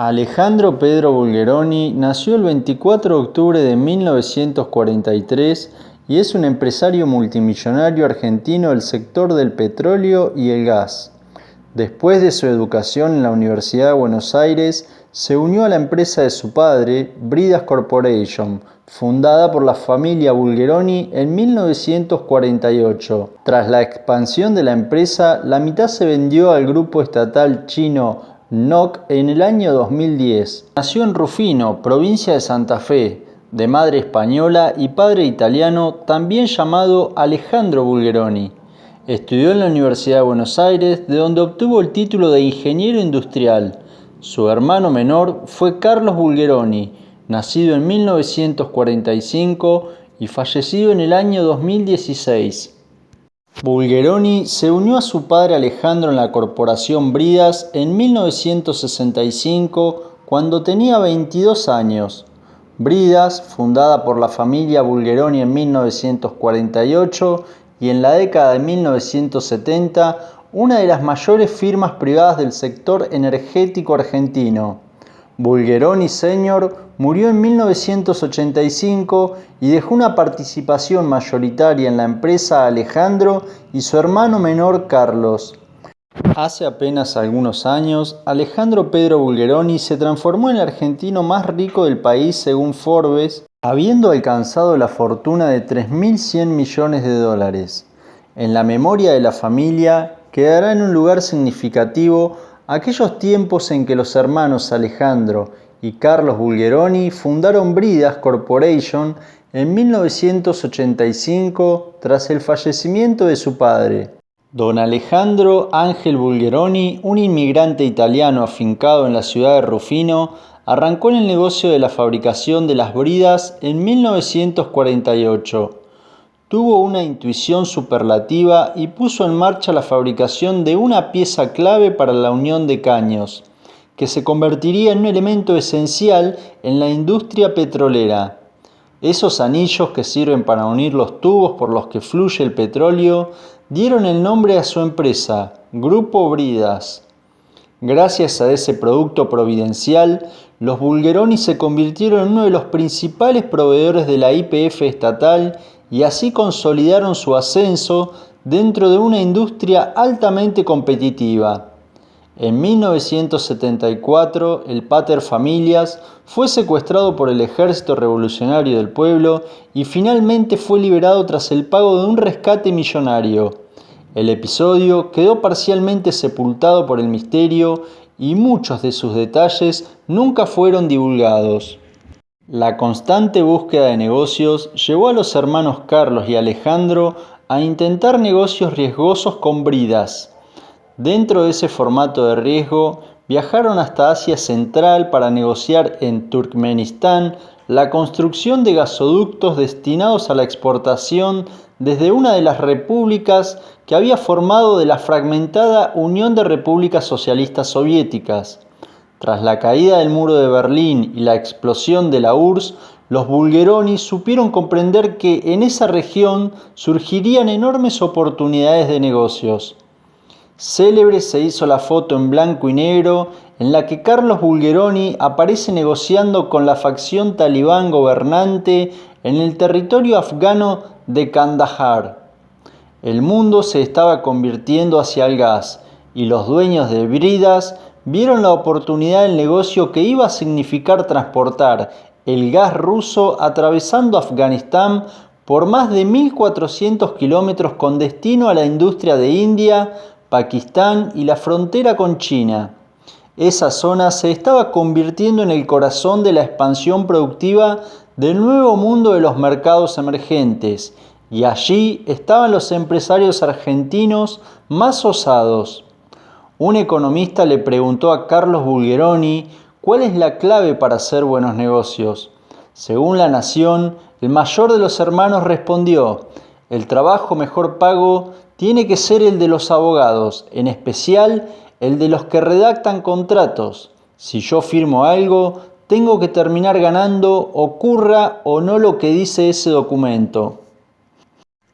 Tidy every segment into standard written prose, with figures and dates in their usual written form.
Alejandro Pedro Bulgeroni nació el 24 de octubre de 1943 y es un empresario multimillonario argentino del sector del petróleo y el gas. Después de su educación en la Universidad de Buenos Aires, se unió a la empresa de su padre, Bridas Corporation, fundada por la familia Bulgeroni en 1948. Tras la expansión de la empresa, la mitad se vendió al grupo estatal chino NOC en el año 2010. Nació en Rufino, provincia de Santa Fe, de madre española y padre italiano, también llamado Alejandro Bulgeroni. Estudió en la Universidad de Buenos Aires, de donde obtuvo el título de ingeniero industrial. Su hermano menor fue Carlos Bulgeroni, nacido en 1945 y fallecido en el año 2016. Bulgeroni se unió a su padre Alejandro en la corporación Bridas en 1965 cuando tenía 22 años. Bridas, fundada por la familia Bulgeroni en 1948 y en la década de 1970, una de las mayores firmas privadas del sector energético argentino. Bulgeroni Sr. murió en 1985 y dejó una participación mayoritaria en la empresa a Alejandro y su hermano menor Carlos. Hace apenas algunos años, Alejandro Pedro Bulgeroni se transformó en el argentino más rico del país según Forbes, habiendo alcanzado la fortuna de 3.100 millones de dólares. En la memoria de la familia quedará en un lugar significativo aquellos tiempos en que los hermanos Alejandro y Carlos Bulgeroni fundaron Bridas Corporation en 1985 tras el fallecimiento de su padre. Don Alejandro Ángel Bulgeroni, un inmigrante italiano afincado en la ciudad de Rufino, arrancó en el negocio de la fabricación de las bridas en 1948. Tuvo una intuición superlativa y puso en marcha la fabricación de una pieza clave para la unión de caños, que se convertiría en un elemento esencial en la industria petrolera. Esos anillos que sirven para unir los tubos por los que fluye el petróleo dieron el nombre a su empresa, Grupo Bridas. Gracias a ese producto providencial, los Bulgeroni se convirtieron en uno de los principales proveedores de la YPF estatal y así consolidaron su ascenso dentro de una industria altamente competitiva. En 1974, el Pater Familias fue secuestrado por el Ejército Revolucionario del Pueblo y finalmente fue liberado tras el pago de un rescate millonario. El episodio quedó parcialmente sepultado por el misterio y muchos de sus detalles nunca fueron divulgados. La constante búsqueda de negocios llevó a los hermanos Carlos y Alejandro a intentar negocios riesgosos con Bridas. Dentro de ese formato de riesgo, viajaron hasta Asia Central para negociar en Turkmenistán la construcción de gasoductos destinados a la exportación desde una de las repúblicas que había formado de la fragmentada Unión de Repúblicas Socialistas Soviéticas. Tras la caída del muro de Berlín y la explosión de la URSS, los Bulgeroni supieron comprender que en esa región surgirían enormes oportunidades de negocios. Célebre se hizo la foto en blanco y negro en la que Carlos Bulgeroni aparece negociando con la facción talibán gobernante en el territorio afgano de Kandahar. El mundo se estaba convirtiendo hacia el gas y los dueños de Bridas vieron la oportunidad del negocio que iba a significar transportar el gas ruso atravesando Afganistán por más de 1.400 kilómetros con destino a la industria de India, Pakistán y la frontera con China. Esa zona se estaba convirtiendo en el corazón de la expansión productiva del nuevo mundo de los mercados emergentes, y allí estaban los empresarios argentinos más osados. Un economista le preguntó a Carlos Bulgeroni cuál es la clave para hacer buenos negocios. Según La Nación, el mayor de los hermanos respondió: el trabajo mejor pago tiene que ser el de los abogados, en especial el de los que redactan contratos. Si yo firmo algo, tengo que terminar ganando, ocurra o no lo que dice ese documento.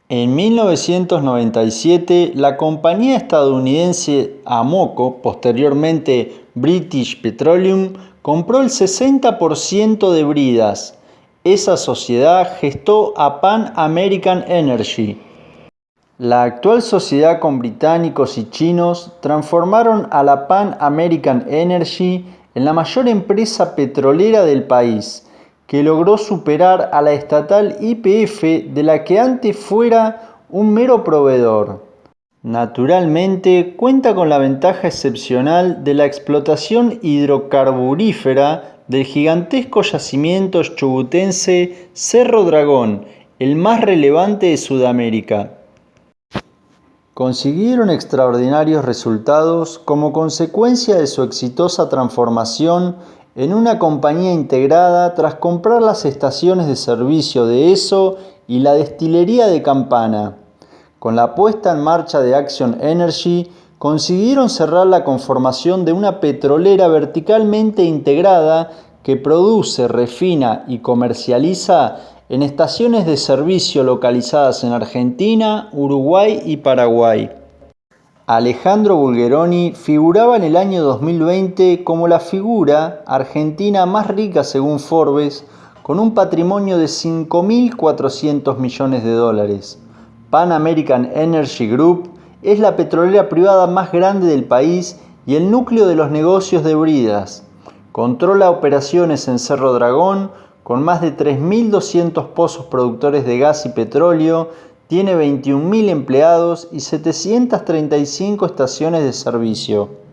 En 1997, la compañía estadounidense Amoco, posteriormente British Petroleum, compró el 60% de Bridas. Esa sociedad gestó a Pan American Energy. La actual sociedad con británicos y chinos transformaron a la Pan American Energy en la mayor empresa petrolera del país, que logró superar a la estatal YPF, de la que antes fuera un mero proveedor. Naturalmente, cuenta con la ventaja excepcional de la explotación hidrocarburífera del gigantesco yacimiento chubutense Cerro Dragón, el más relevante de Sudamérica. Consiguieron extraordinarios resultados como consecuencia de su exitosa transformación en una compañía integrada tras comprar las estaciones de servicio de ESSO y la destilería de Campana. Con la puesta en marcha de Action Energy, consiguieron cerrar la conformación de una petrolera verticalmente integrada que produce, refina y comercializa en estaciones de servicio localizadas en Argentina, Uruguay y Paraguay. Alejandro Bulgheroni figuraba en el año 2020 como la figura argentina más rica según Forbes, con un patrimonio de 5.400 millones de dólares. Pan American Energy Group es la petrolera privada más grande del país y el núcleo de los negocios de Bridas. Controla operaciones en Cerro Dragón con más de 3.200 pozos productores de gas y petróleo, tiene 21.000 empleados y 735 estaciones de servicio.